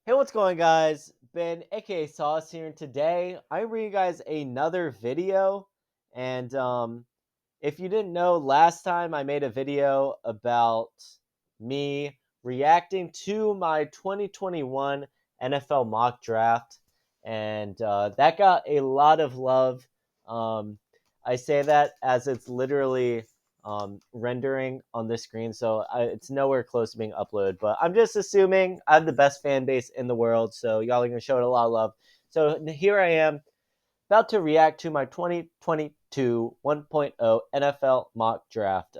Hey, what's going, guys? Ben, aka Sauce here, and today I'm bringing you guys another video. And if you didn't know, last time I made a video about me reacting to my 2021 NFL mock draft, and that got a lot of love. Um, I say that as it's literally rendering on the screen, so it's nowhere close to being uploaded. But I'm just assuming I have the best fan base in the world, so y'all are gonna show it a lot of love. So here I am, about to react to my 2022 1.0 NFL mock draft.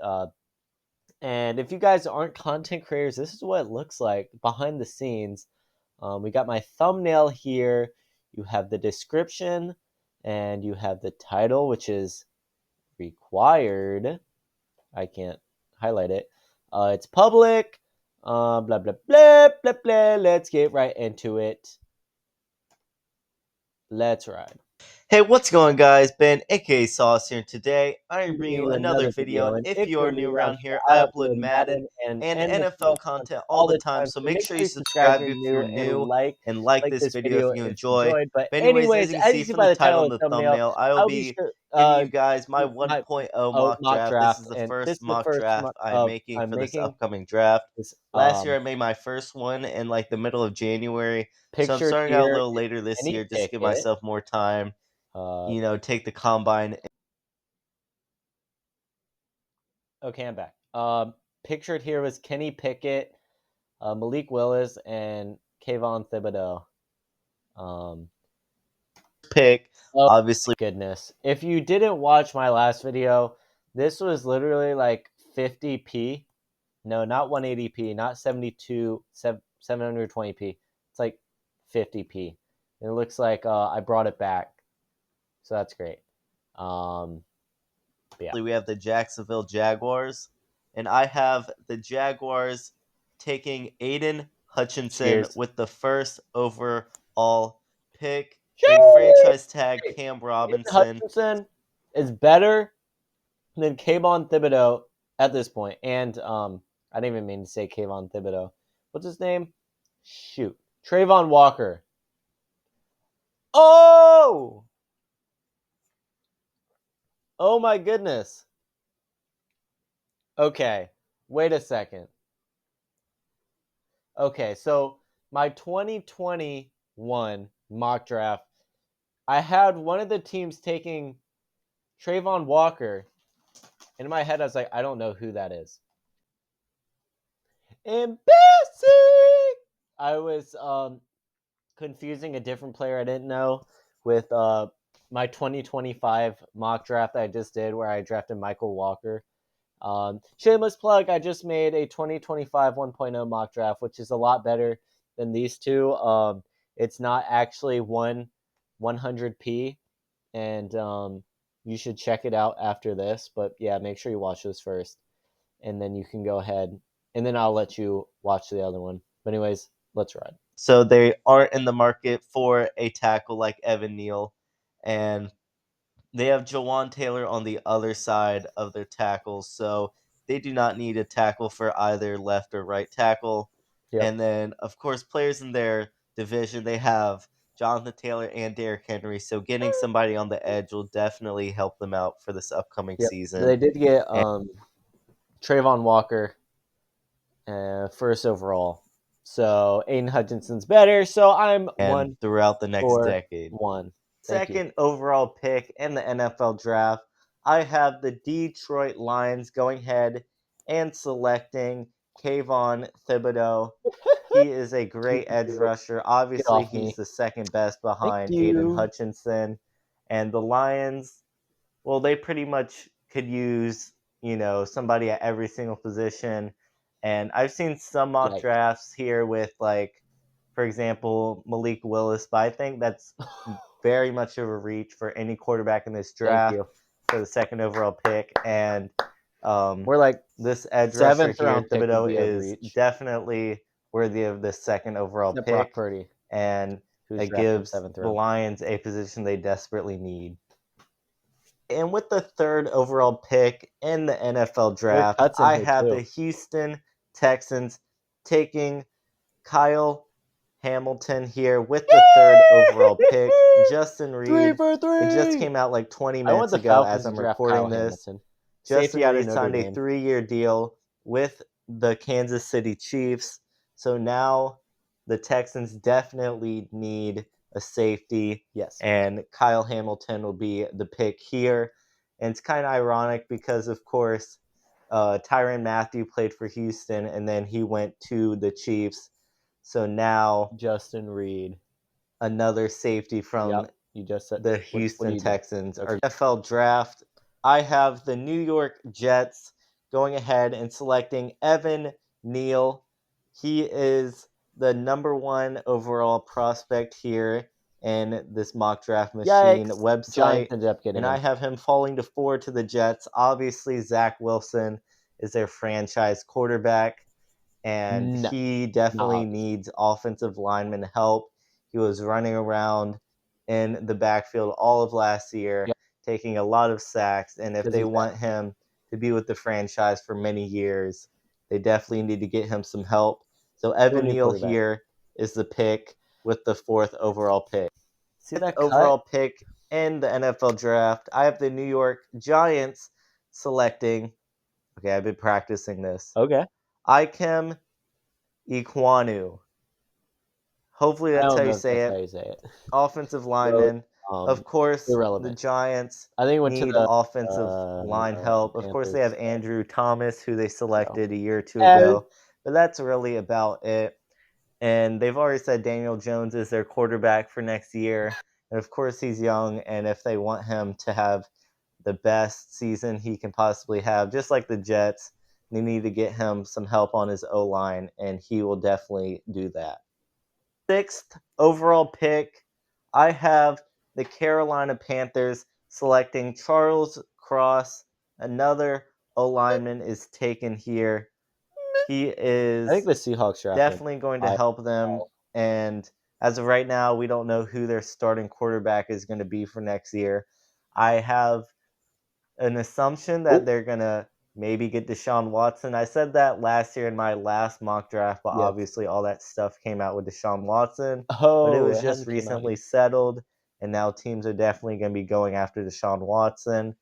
And if you guys aren't content creators, this is what it looks like behind the scenes. We got my thumbnail here. You have the description, and you have the title, which is required. I can't highlight it. It's public. Blah blah blah blah blah. Let's get right into it. Let's ride. Hey, what's going, guys? Ben, aka Sauce here. Today, I am I'm bringing bringing you you another another video. video, And and if if you are you're new new around around here, here, I I upload upload Madden Madden and and NFL NFL content content all all the the time. time. So So make make sure sure you you subscribe if subscribe you're if you're new and new like and like like this this video if video you if you enjoy. enjoyed. But But anyways, as anyways, you can as see you see from the by the title title and and the thumbnail, thumbnail, I will I'll be be sure giving you guys my my 1.0 mock mock draft. This draft, is the and this first is the mock first draft mock I'm making I'm for this making. upcoming draft. This Last year, I made my first one in like the middle of January. So I'm pictured starting out a here little is later this Kenny year just to give Pickett. myself more time, Uh, take the combine. okay, I'm back. Pictured here was Kenny Pickett, Malik Willis, and Kayvon Thibodeau. Um, Pick, oh obviously. my goodness! If you didn't watch my last video, this was literally like 50p. No, not 180p, not 720p. It's like 50p. And it looks like I brought it back, so that's great. Um, yeah. We have the Jacksonville Jaguars, and I have the Jaguars taking Aiden Hutchinson Cheers. with the first overall pick. They franchise tag Cam Aiden Robinson. Hutchinson is better than Kayvon Thibodeau at this point. And I didn't even mean to say Kayvon Thibodeau. What's his name? Shoot. Trayvon Walker. Oh! Oh my goodness. Okay. Wait a second. Okay, so my 2021 mock draft, I had one of the teams taking Trayvon Walker. And in my head, I was like, I don't know who that is. Embarrassing! I was confusing a different player I didn't know with my 2025 mock draft that I just did where I drafted Michael Walker. Shameless plug, I just made a 2025 1.0 mock draft, which is a lot better than these two. It's not actually 100p, and you should check it out after this. But yeah, make sure you watch this first, and then you can go ahead, and then I'll let you watch the other one. But anyways, let's ride. So they aren't in the market for a tackle like Evan Neal, and they have Jawan Taylor on the other side of their tackles, so they do not need a tackle for either left or right tackle. Yep. And then, of course, players in their division, they have Jonathan Taylor and Derrick Henry, so getting somebody on the edge will definitely help them out for this upcoming Yep. season. They did get And, Trayvon Walker first overall. So Aiden Hutchinson's better. So I'm and one throughout the next for decade. one. Thank you. Second overall pick in the NFL draft, I have the Detroit Lions going ahead and selecting Kayvon Thibodeau. He is a great edge rusher. Get Obviously, off he's me. the second best Thank behind Aiden you. Hutchinson. And the Lions, well, they pretty much could use, somebody at every single position. And I've seen some mock Yikes. drafts here with, like, for example, Malik Willis, but I think that's very much of a reach for any quarterback in this Thank draft you. for the second overall pick. And um, We're like this edge rusher seventh here, round pick would Thibodeau, be a is reach. definitely worthy of the second overall Except Brock pick. Purdy, And who's it drafted in gives seventh the round. Lions a position they desperately need. And with the third overall pick in the NFL Eric draft, Cut's in I here have the too. Houston Texans taking Kyle. Hamilton here with the 3rd overall pick. Justin 3 Reed. for 3. It just came out like 20 I want minutes the ago Falcons as to I'm draft recording Kyle this. Hamilton. Justin Safety out of Reed Notre signed a Dame. 3-year deal with the Kansas City Chiefs. So now the Texans definitely need a safety. Yes. And Kyle Hamilton will be the pick here. And it's kind of ironic because, of course, Tyrann Mathieu played for Houston, and then he went to the Chiefs. So now Justin Reed. another safety from Yep. You just said the what Houston do you do? Texans. Our NFL draft, I have the New York Jets going ahead and selecting Evan Neal. He is the number 1 overall prospect here in this mock draft machine Yikes. website. Giants ended up getting And him. I have him falling to 4 to the Jets. Obviously, Zach Wilson is their franchise quarterback, and No, he definitely not needs offensive lineman help. He was running around in the backfield all of last year, Yep. taking a lot of sacks. And if 'Cause they he's want him to be with the franchise for many years, they definitely need to get him some help. So Evan new Neal quarterback. here is the pick with the 4th overall pick. See that Overall cut? pick in the NFL draft, I have the New York Giants selecting. Okay, I've been practicing this. Okay. Ikem Ekwonu. Hopefully I that's how don't you know if say that's how it. you say it. Offensive No, lineman. Of course, the irrelevant. Giants I think it went to need the offensive line help. Of course, they Panthers. have Andrew Thomas, who they selected a year or two And ago, but that's really about it. And they've already said Daniel Jones is their quarterback for next year. And of course, he's young, and if they want him to have the best season he can possibly have, just like the Jets, they need to get him some help on his O line, and he will definitely do that. 6th overall pick, I have the Carolina Panthers selecting Charles Cross. Another O lineman is taken here. He I think is the Seahawks drafted him. definitely going to help them. And as of right now, we don't know who their starting quarterback is going to be for next year. I have an assumption that they're going to maybe get Deshaun Watson. I said that last year in my last mock draft, but Yes. obviously all that stuff came out with Deshaun Watson. But it Oh, was it just hasn't came out recently yet. settled, and now teams are definitely going to be going after Deshaun Watson.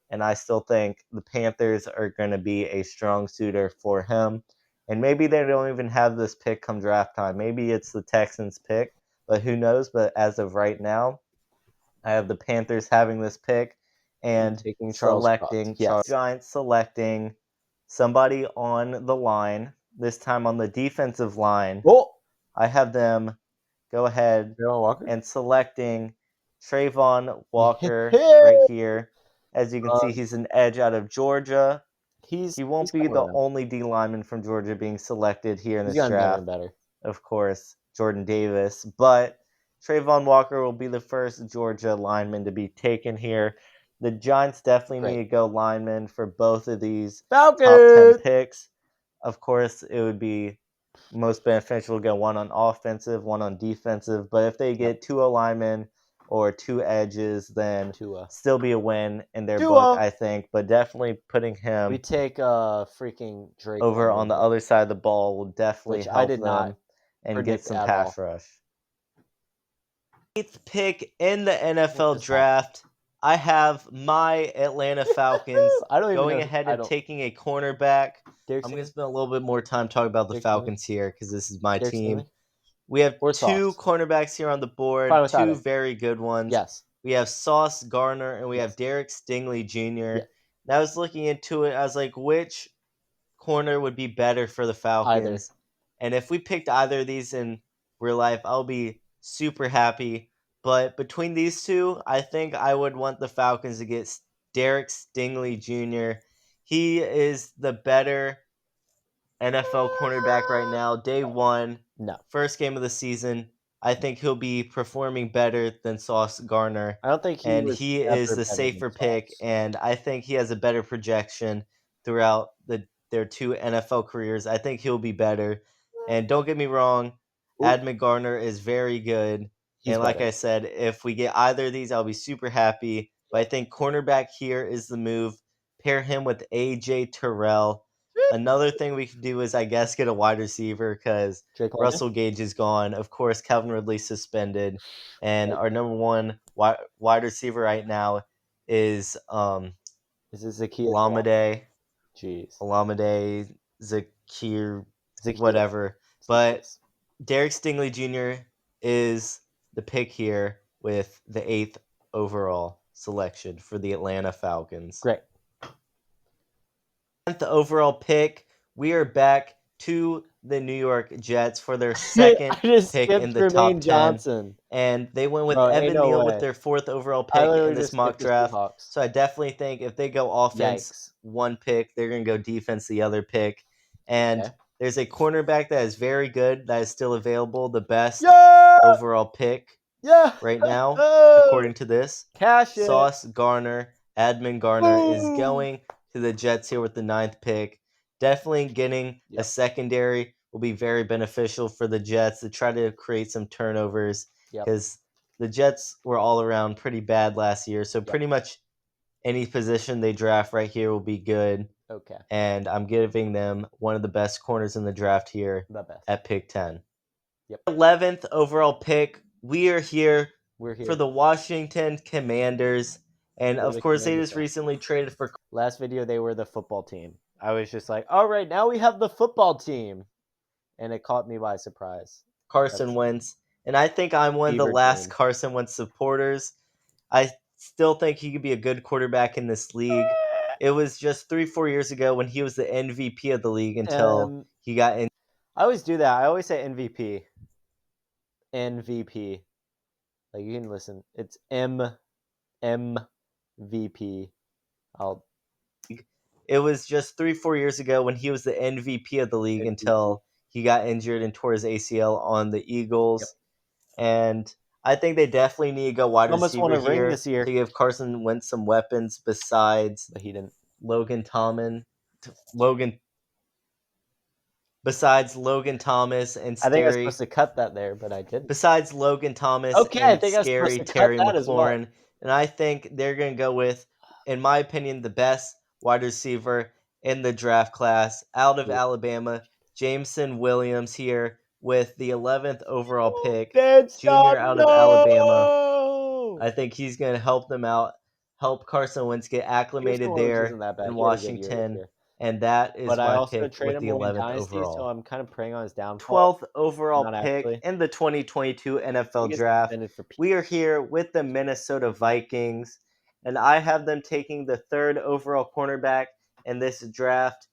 And I still think the Panthers are going to be a strong suitor for him. And maybe they don't even have this pick come draft time. Maybe it's the Texans pick, but who knows? But as of right now, I have the Panthers having this pick and Taking Charles Cross. selecting Yes. Giants selecting somebody on the line, this time on the defensive line. Oh, I have them go ahead Trayvon Walker. and selecting Trayvon Walker right here. As you can see, he's an edge out of Georgia. He won't be coming the around. only D lineman from Georgia being selected here in He's this gotten better draft. and better. Of course, Jordan Davis, but Trayvon Walker will be the first Georgia lineman to be taken here. The Giants definitely need to go lineman for both of these top 10 Falcons. picks. Of course, it would be most beneficial to get one on offensive, one on defensive. But if they get 2 linemen or 2 edges, then Tua. still be a win in their Tua. book, I think. But definitely putting We him take freaking Drake over on the London, other side of the ball will definitely which I help did not them and get predict some at pass all. rush. 8th pick in the NFL just draft, I have my Atlanta Falcons I don't even know going his ahead and title. taking a cornerback. Derek I'm going to Stingley? spend a little bit more time talking about the Derek Stingley? Falcons here because this is my Derek team. Stingley? We have Or 2 Sauce? cornerbacks here on the board, Fine without 2 it. very good ones. Yes. We have Sauce Gardner and we have Yes. Derek Stingley Jr. Yeah. And I was looking into it. I was like, which corner would be better for the Falcons? And if we picked either of these in real life, I'll be super happy. But between these two, I think I would want the Falcons to get Derek Stingley Jr. He is the better NFL cornerback right now. Day one, No. first game of the season. I think he'll be performing better than Sauce Gardner. I don't think he And was he ever is the better than safer pick, Sauce. and I think he has a better projection throughout their 2 NFL careers. I think he'll be better. And don't get me wrong, Admit Gardner is very good. He's And like better. I said, if we get either of these, I'll be super happy. But I think cornerback here is the move. Pair him with AJ Terrell. Another thing we could do is, I guess, get a wide receiver because Drake London? Russell Gage is gone. Of course, Calvin Ridley suspended, and Right. our number one wide receiver right now is Is it Zacchaeus? Olamide, Jeez. Zakir, Zacchaeus. whatever. But Zacchaeus. Derek Stingley Jr. is the pick here with the 8th overall selection for the Atlanta Falcons. Great. 10th overall pick, we are back to the New York Jets for their second I just pick in skipped the top 10. Jermaine Johnson. And they went with Bro, ain't Evan no Neal way. with their 4th overall I pick literally in this just mock skipped the draft. Seahawks. So I definitely think if they go offense Yikes. one pick, they're going to go defense the other pick. And Okay. there's a cornerback that is very good that is still available, the best Yeah! overall pick Yeah! right now, Oh! according to this. Cash it! Sauce Garner, Admin Garner is Boom! going to the Jets here with the 9th pick. Definitely getting a Yep. secondary will be very beneficial for the Jets to try to create some turnovers Yep. because the Jets were all around pretty bad last year. So pretty much any position they draft right here will be good. Okay. And I'm giving them one of the best corners in the draft here The best. at pick 10. Yep. 11th overall pick, we are here We're here. for the Washington Commanders. And We're of the course, they Commander just fan. recently traded for Last video, they were the football team. I was just like, all right, now we have the football team. And it caught me by surprise. Carson That's Wentz. And I think I'm one of the fever last dream. Carson Wentz supporters. I still think he could be a good quarterback in this league. It was just 3-4 years ago when he was the MVP of the league until he got in. I always do that. I always say MVP. MVP. Like, you can listen. It's MVP. It was just 3-4 years ago when he was the MVP of the league until he got injured and tore his ACL on the Eagles. Yep. And I think they definitely need to go wide Almost won receiver a ring here this year. to give Carson Wentz some weapons besides But he didn't. Logan Thomas and I think I was Scary. supposed to cut that there, but I didn't. Besides Logan Thomas Okay, I and think I was Scary supposed to Terry cut that as well. McLaurin. And I think they're going to go with, in my opinion, the best wide receiver in the draft class out of Alabama, Jameson Williams here with the 11th overall pick, junior out of Alabama. I think he's going to help them out, help Carson Wentz get acclimated there in Washington. And that is But I why I also picked traded with the him away in 11th Dynasty, overall. so I'm kind of preying on his downfall. 12th overall Not pick actually. in the 2022 He NFL gets draft. suspended for We are here with the Minnesota Vikings, and I have them taking the 3rd overall cornerback in this draft,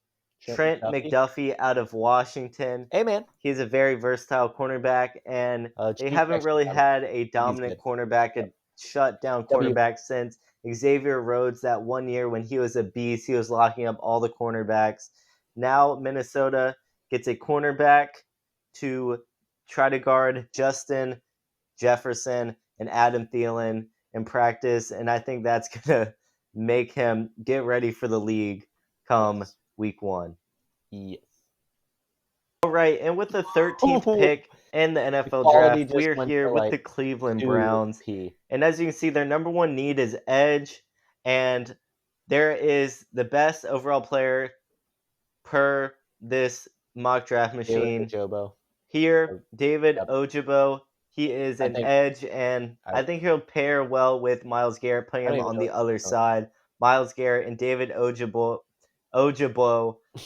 Trent McDuffie out of Washington. Hey, man. He's a very versatile cornerback, and they Chief haven't actually really got him. had a dominant good. cornerback, a shutdown W. cornerback since Xavier Rhodes that one year when he was a beast. He was locking up all the cornerbacks. Now Minnesota gets a cornerback to try to guard Justin Jefferson and Adam Thielen in practice, and I think that's going to make him get ready for the league come week 1. Yes. All right, and with the 13th pick in the NFL draft, we are here with the Cleveland Browns. And as you can see, their number one need is edge, and there is the best overall player per this mock draft machine. Here, David Ojabo. He is an edge, and I think he'll pair well with Myles Garrett, putting him on the other side. Myles Garrett and David Ojabo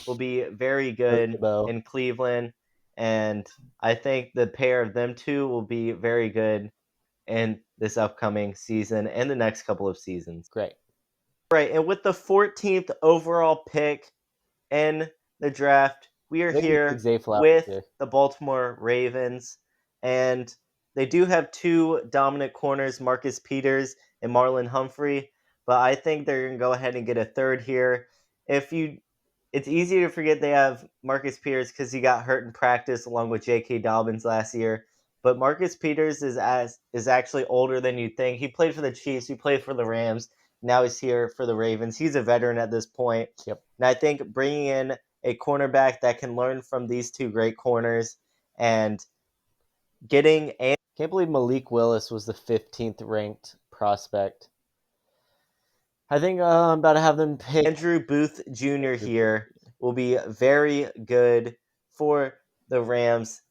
will be very good in Cleveland, and I think the pair of them two will be very good in this upcoming season and the next couple of seasons. Great. Right, and with the 14th overall pick in the draft, we are here with the Baltimore Ravens, and they do have 2 dominant corners, Marcus Peters and Marlon Humphrey, but I think they're going to go ahead and get a 3rd here. It's easy to forget they have Marcus Peters because he got hurt in practice along with J.K. Dobbins last year, but Marcus Peters is actually older than you think. He played for the Chiefs, he played for the Rams, now he's here for the Ravens. He's a veteran at this point. Yep. And I think bringing in a cornerback that can learn from these 2 great corners and getting a... Can't believe Malik Willis was the 15th ranked prospect. I think I'm about to have them pick Andrew Booth Jr. here will be very good for the Rams.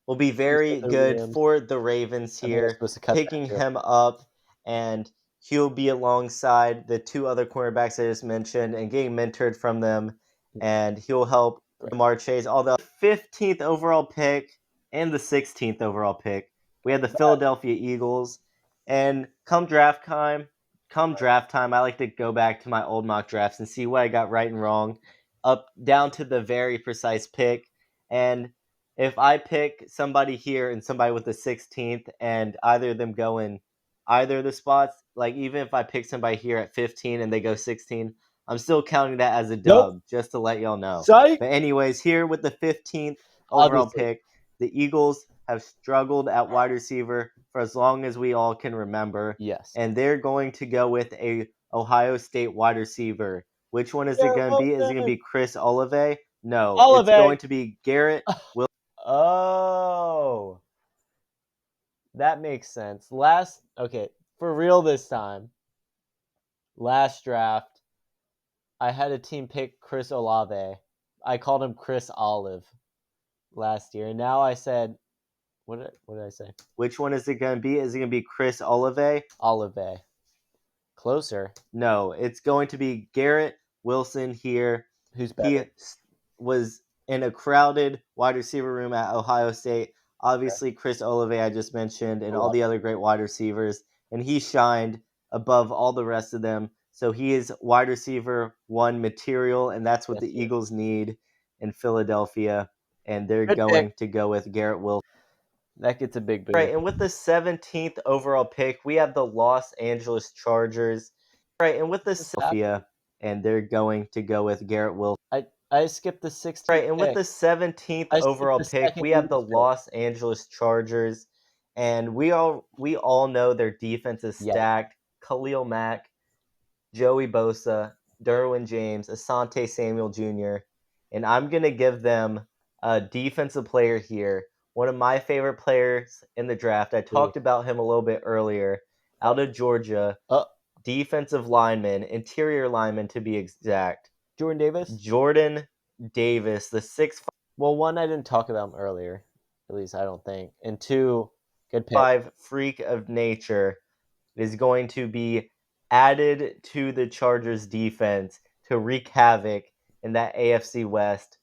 Will be very good Rams. for the Ravens I think I'm here, supposed to cut picking that too. him up, and he'll be alongside the two other cornerbacks I just mentioned and getting mentored from them, and he'll help Jamar Chase. Although 15th overall pick and the 16th overall pick, we had the Philadelphia Eagles, and come draft time, I like to go back to my old mock drafts and see what I got right and wrong, up down to the very precise pick, and if I pick somebody here and somebody with the 16th and either of them go in either of the spots, like even if I pick somebody here at 15 and they go 16, I'm still counting that as a dub, just to let y'all know. Psych! But anyways, here with the 15th overall Obviously. pick, the Eagles have struggled at wide receiver for as long as we all can remember. Yes. And they're going to go with a Ohio State wide receiver. Which one is it going to be? Is it going to be Chris Olave? No, it's going to be Garrett Wilson. Oh, that makes sense. Okay, for real this time. Last draft, I had a team pick Chris Olave. I called him Chris Olive last year. And now I said, what did I say? Which one is it going to be? Is it going to be Chris Olave? Olave. Closer. No, it's going to be Garrett Wilson here. Who's better? He was in a crowded wide receiver room at Ohio State. Obviously, Chris Olave, I just mentioned, and all the other great wide receivers. And he shined above all the rest of them. So he is wide receiver one material, and that's what the Eagles need in Philadelphia. And they're going to go with Garrett Wilson. That gets a big boost. Right, and with the 17th overall pick, we have the Los Angeles Chargers. Right, and with the Philadelphia, and they're going to go with Garrett Wilson. I skipped the 16th. Right, and with the 17th overall pick, we have the Los Angeles Chargers, and we all know their defense is stacked. Khalil Mack, Joey Bosa, Derwin James, Asante Samuel Jr., and I'm gonna give them a defensive player here. One of my favorite players in the draft. I talked about him a little bit earlier. Out of Georgia, defensive lineman, interior lineman to be exact. Jordan Davis? Jordan Davis, the 6'5". Well, one, I didn't talk about him earlier. At least I don't think. And two, good pick. 5 freak of nature is going to be added to the Chargers defense to wreak havoc in that AFC West.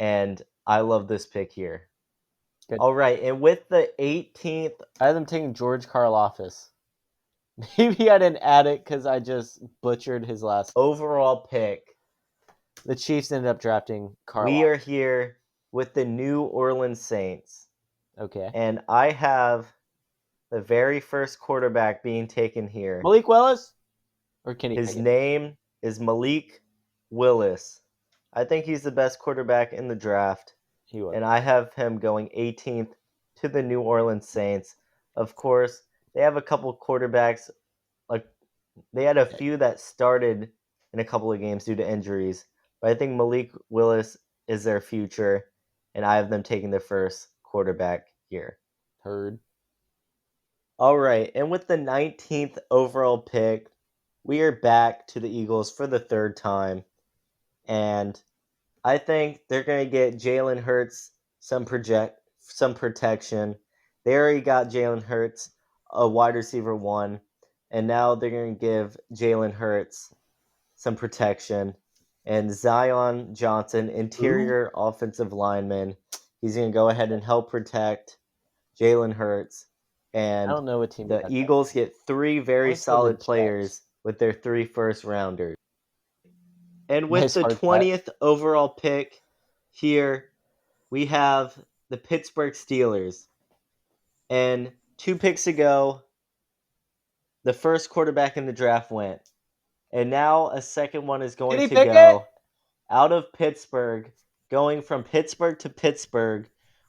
And I love this pick here. Good. All right, and with the 18th, I had them taking George Karlaftis. Maybe I didn't add it because I just butchered his last overall pick. The Chiefs ended up drafting Karlaftis. We are here with the New Orleans Saints. Okay. And I have the very first quarterback being taken here. Malik Willis? Or Kenny His name is Malik Willis. I think he's the best quarterback in the draft. He was. And I have him going 18th to the New Orleans Saints. Of course, they have a couple quarterbacks. Like they had a few that started in a couple of games due to injuries. But I think Malik Willis is their future. And I have them taking their first quarterback here. Heard. All right, and with the 19th overall pick, we are back to the Eagles for the third time. And I think they're going to get Jalen Hurts some protection. They already got Jalen Hurts, a wide receiver one, and now they're going to give Jalen Hurts some protection. And Zion Johnson, interior offensive lineman, he's going to go ahead and help protect Jalen Hurts. And I don't know what team the Eagles get 3 very solid players with their 3 first rounders. And with the 20th overall pick here, we have the Pittsburgh Steelers. And 2 picks ago, the first quarterback in the draft went. And now a second one is going to go out of Pittsburgh. Going from Pittsburgh to Pittsburgh,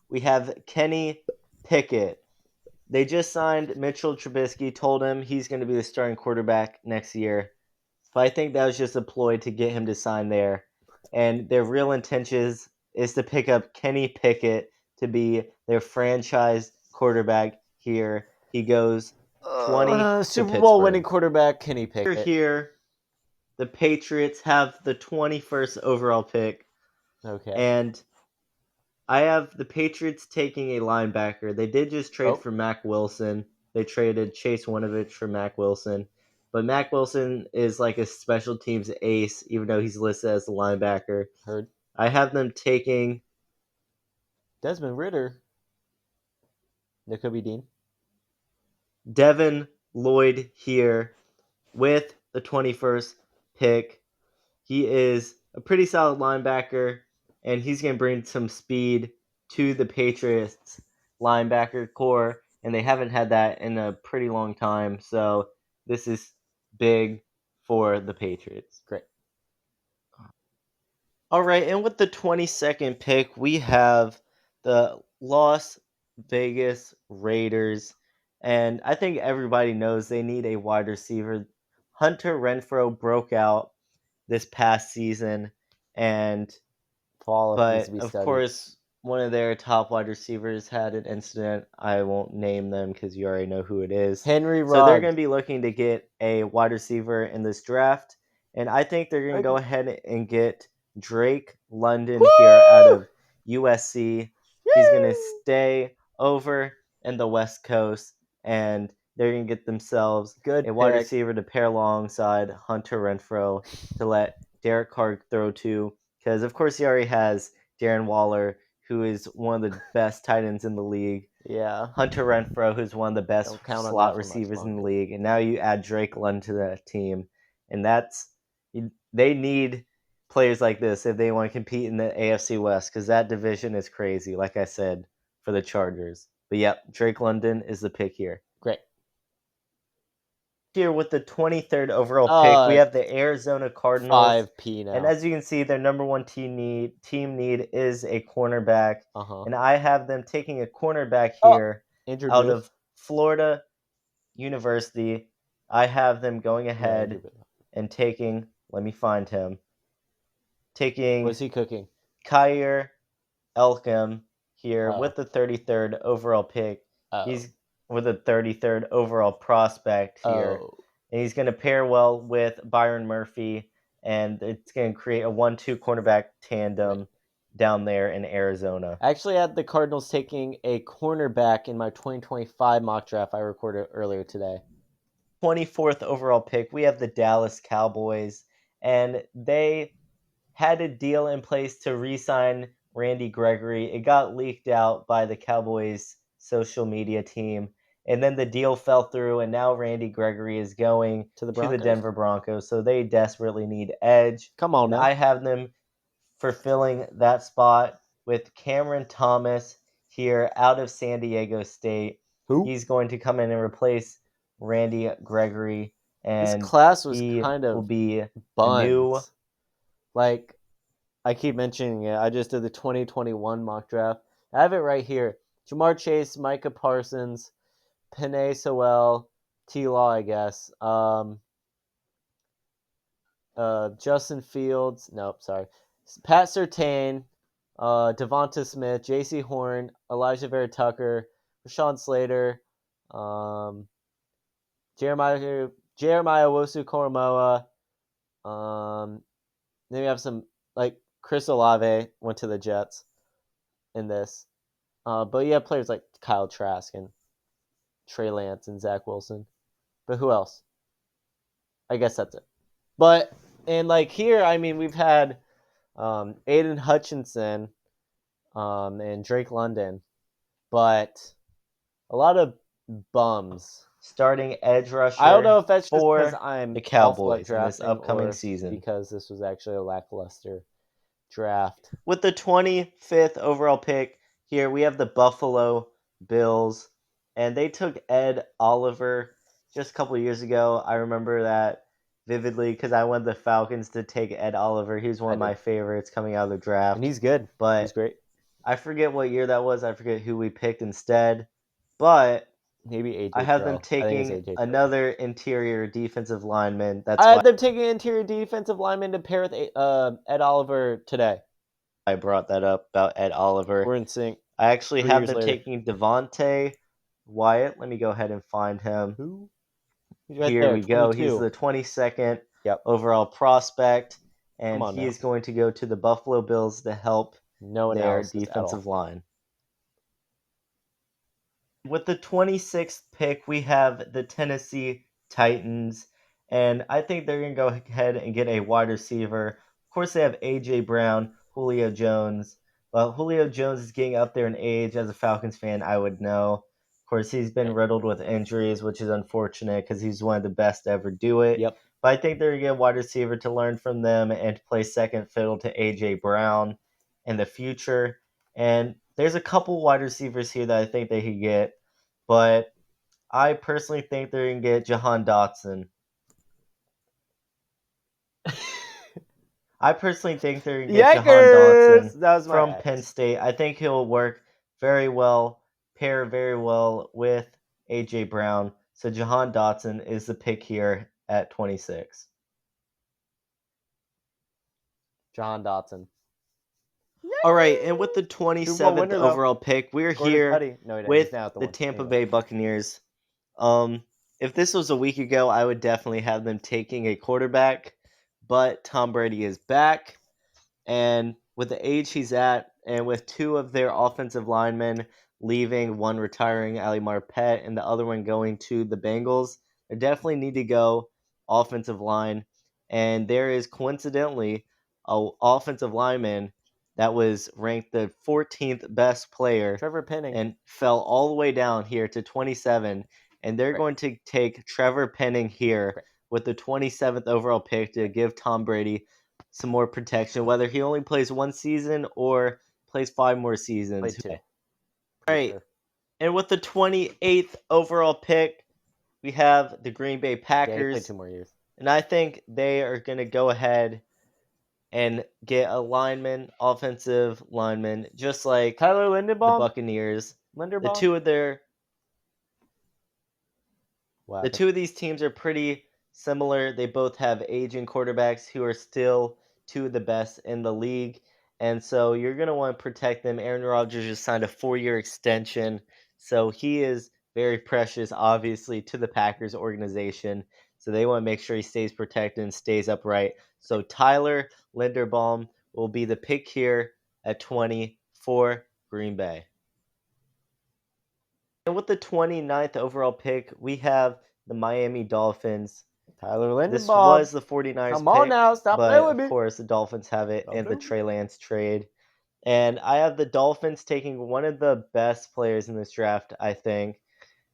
we have Kenny Pickett. They just signed Mitchell Trubisky, told him he's going to be the starting quarterback next year. But I think that was just a ploy to get him to sign there. And their real intention is to pick up Kenny Pickett to be their franchise quarterback here. He goes 20 Super Bowl winning quarterback Kenny Pickett. Here, the Patriots have the 21st overall pick, Okay. and I have the Patriots taking a linebacker. They did just trade Oh. for Mac Wilson. They traded Chase Winovich for Mac Wilson. But Mac Wilson is like a special teams ace, even though he's listed as a linebacker. Heard. I have them taking Desmond Ritter. Nakobe Dean. Devin Lloyd here with the 21st pick. He is a pretty solid linebacker, and he's going to bring some speed to the Patriots linebacker core, and they haven't had that in a pretty long time. So this is big for the Patriots. Great. All right, and with the 22nd pick, we have the Las Vegas Raiders, and I think everybody knows they need a wide receiver. Hunter Renfrow broke out this past season, and Follow-up needs to but be of studied. course one of their top wide receivers had an incident. I won't name them because you already know who it is. Henry So they're Ruggs. going to be looking to get a wide receiver in this draft, and I think they're going to go ahead and get Drake London here out of USC. He's going to stay over in the West Coast, and they're going to get themselves Good a wide pick. receiver to pair alongside Hunter Renfrow to let Derek Carr throw to, because of course he already has Darren Waller, who is one of the best tight ends in the league. Yeah. Hunter Renfrow, who's one of the best Don't count on slot that for much receivers in the longer. league, and now you add Drake London to that team, and they need players like this if they want to compete in the AFC West, because that division is crazy, like I said, for the Chargers. But yep, Drake London is the pick here. Great. Here with the 23rd overall pick, we have the Arizona Cardinals. 5P now. And as you can see, their number one team need is a cornerback. And I have them taking a cornerback here out of Florida University. I have them going ahead and taking, let me find him, taking What's he cooking? Kyer Elkham here with the 33rd overall pick. He's with a 33rd overall prospect here. And he's going to pair well with Byron Murphy, and it's going to create a 1-2 cornerback tandem down there in Arizona. I actually had the Cardinals taking a cornerback in my 2025 mock draft I recorded earlier today. 24th overall pick, we have the Dallas Cowboys, and they had a deal in place to re-sign Randy Gregory. It got leaked out by the Cowboys social media team, and then the deal fell through, and now Randy Gregory is going To the to Broncos? the Denver Broncos, so they desperately need edge. Come on and now. I have them fulfilling that spot with Cameron Thomas here out of San Diego State. Who? He's going to come in and replace Randy Gregory, and this class was he kind will of be buns. the new. Like, I keep mentioning it. I just did the 2021 mock draft. I have it right here. Jamar Chase, Micah Parsons, Penei Sewell, T-Law, I guess. Justin Fields. Nope, sorry. Pat Surtain, Devonta Smith, J.C. Horn, Elijah Vera Tucker, Rashawn Slater, Jeremiah Wosu-Koromoa. Then we have some, like, Chris Olave went to the Jets in this. But you have players like Kyle Trask and Trey Lance and Zach Wilson. But who else? I guess that's it. But, and like here, I mean, we've had Aiden Hutchinson and Drake London. But a lot of bums. Starting edge rusher. I don't know if that's just for because I'm the Cowboys awful at in this drafting upcoming or season. because this was actually a lackluster draft. With the 25th overall pick here, we have the Buffalo Bills, and they took Ed Oliver just a couple years ago. I remember that vividly because I wanted the Falcons to take Ed Oliver. He was one of my favorites coming out of the draft. And he's good. But he's great. I forget what year that was. I forget who we picked instead. But maybe AJ I have Terrell. them taking another interior defensive lineman. That's I had them taking interior defensive lineman to pair with Ed Oliver today. I brought that up about Ed Oliver. We're in sync. I actually have them taking Devontae Wyatt. Let me go ahead and find him. Who? Here we go. He's the 22nd Yep. overall prospect, and Come on he now. is going to go to the Buffalo Bills to help No their analysis at all. defensive line. With the 26th pick, we have the Tennessee Titans, and I think they're going to go ahead and get a wide receiver. Of course, they have A.J. Brown, Julio Jones. Well, Julio Jones is getting up there in age. As a Falcons fan, I would know. Of course, he's been riddled with injuries, which is unfortunate because he's one of the best to ever do it. Yep. But I think they're going to get a wide receiver to learn from them and to play second fiddle to A.J. Brown in the future. And there's a couple wide receivers here that I think they could get, but I personally think they're going to get Jahan Dotson. I personally think they're going to get Jahan Yikers! Dotson That was my from X. Penn State. I think he'll work very well, pair very well with A.J. Brown. So Jahan Dotson is the pick here at 26. Jahan Dotson. All right, and with the Super Bowl 27th winner, though. overall pick, we're Scored a here tutty. No, he didn't. He's with now at the the one. Tampa Anyway. Bay Buccaneers. If this was a week ago, I would definitely have them taking a quarterback, but Tom Brady is back, and with the age he's at, and with two of their offensive linemen leaving, one retiring, Ali Marpet, and the other one going to the Bengals, they definitely need to go offensive line. And there is coincidentally a offensive lineman that was ranked the 14th best player Trevor Penning. and fell all the way down here to 27. And they're going to take Trevor Penning here with the 27th overall pick to give Tom Brady some more protection, whether he only plays one season or plays 5 more seasons. Played two. All right. Sure. And with the 28th overall pick, we have the Green Bay Yeah, he Packers. played 2 more years. And I think they are going to go ahead and get a lineman, offensive lineman, just like Tyler the Linderbaum. Buccaneers. The Linderbaum. two of their Wow. The two of these teams are pretty similar. They both have aging quarterbacks who are still two of the best in the league. And so you're going to want to protect them. Aaron Rodgers just signed a 4-year extension. So he is very precious, obviously, to the Packers organization. So they want to make sure he stays protected and stays upright. So Tyler Linderbaum will be the pick here at 20 for Green Bay. And with the 29th overall pick, we have the Miami Dolphins. Tyler Linderbaum. This was the 49ers Come on pick, now, stop but playing with of me. course the Dolphins have it Stop in the playing with me. Trey Lance trade. And I have the Dolphins taking one of the best players in this draft, I think.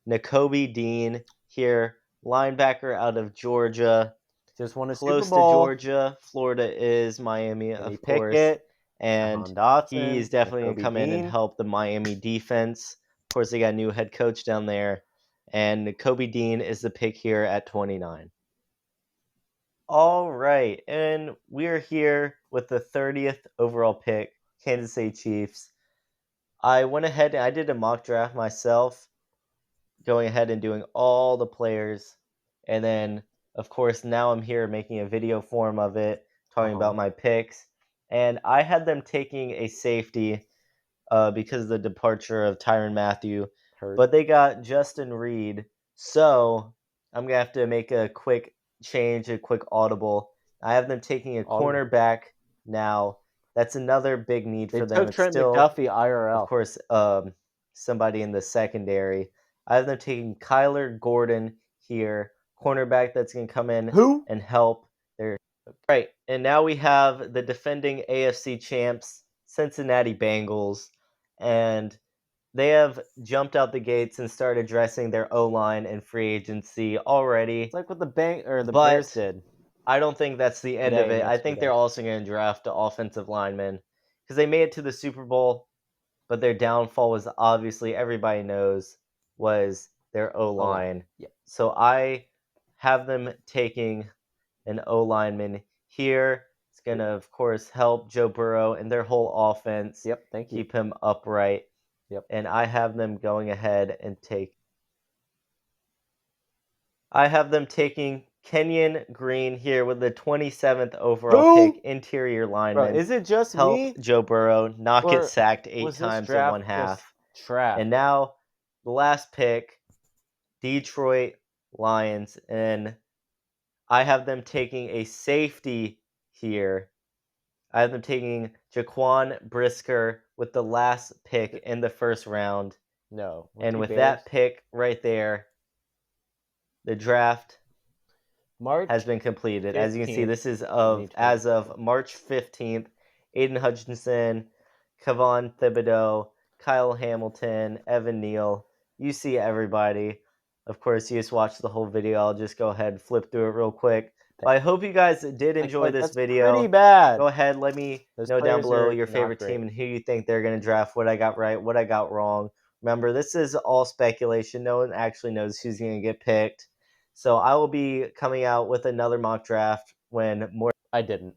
Nakobe Dean here, linebacker out of Georgia. Just won a Close Super Bowl. to Georgia. Florida is Miami, And he of picked course. it. And Jahan Dotson, he's definitely going to Nakobe come in and Dean. help the Miami defense. Of course, they got a new head coach down there. And Nakobe Dean is the pick here at 29. All right, and we're here with the 30th overall pick, Kansas City Chiefs. I went ahead and I did a mock draft myself, going ahead and doing all the players. And then, of course, now I'm here making a video form of it, talking about my picks. And I had them taking a safety because of the departure of Tyrann Mathieu. But they got Justin Reed. So I'm going to have to make a quick change, a quick audible. I have them taking a cornerback now. That's another big need for them. Took Trent still, McDuffie IRL. of course, somebody in the secondary. I have them taking Kyler Gordon here, cornerback that's going to come in and help. Right, and now we have the defending AFC champs, Cincinnati Bengals, and they have jumped out the gates and started addressing their O-line and free agency already. It's like what the Bears did. I don't think that's the end of it. I think they're also going to draft an offensive lineman because they made it to the Super Bowl, but their downfall was obviously, everybody knows, was their O-line. Yep. So I have them taking an O-lineman here. It's going to, of course, help Joe Burrow and their whole offense. Yep, thank you. Keep him upright. Yep. And I have them going ahead and I have them taking Kenyon Green here with the 27th overall pick, interior lineman. Bro, is it just help me? Joe Burrow not get sacked 8 times in one half. And now the last pick, Detroit Lions, and I have them taking a safety here. I have them taking Jaquan Brisker with the last pick in the first round. No. And with that pick right there, the draft March has been completed. As you can see, 15th, this is as of 2022. March 15th. Aiden Hutchinson, Kevon Thibodeau, Kyle Hamilton, Evan Neal. You see everybody. Of course, you just watch the whole video. I'll just go ahead and flip through it real quick. But I hope you guys did enjoy this That's video. pretty bad. Go ahead, let me Those know down players below are your not favorite great. team and who you think they're going to draft, what I got right, what I got wrong. Remember, this is all speculation. No one actually knows who's going to get picked. So I will be coming out with another mock draft when more. I didn't.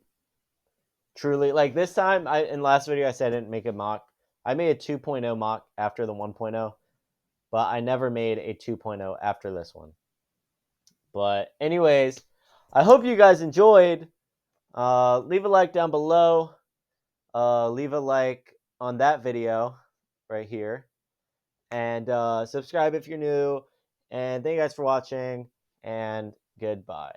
Truly, like this time, in last video I said I didn't make a mock. I made a 2.0 mock after the 1.0, but I never made a 2.0 after this one. But anyways, I hope you guys enjoyed. Leave a like down below. Leave a like on that video right here. And subscribe if you're new. And thank you guys for watching. And goodbye.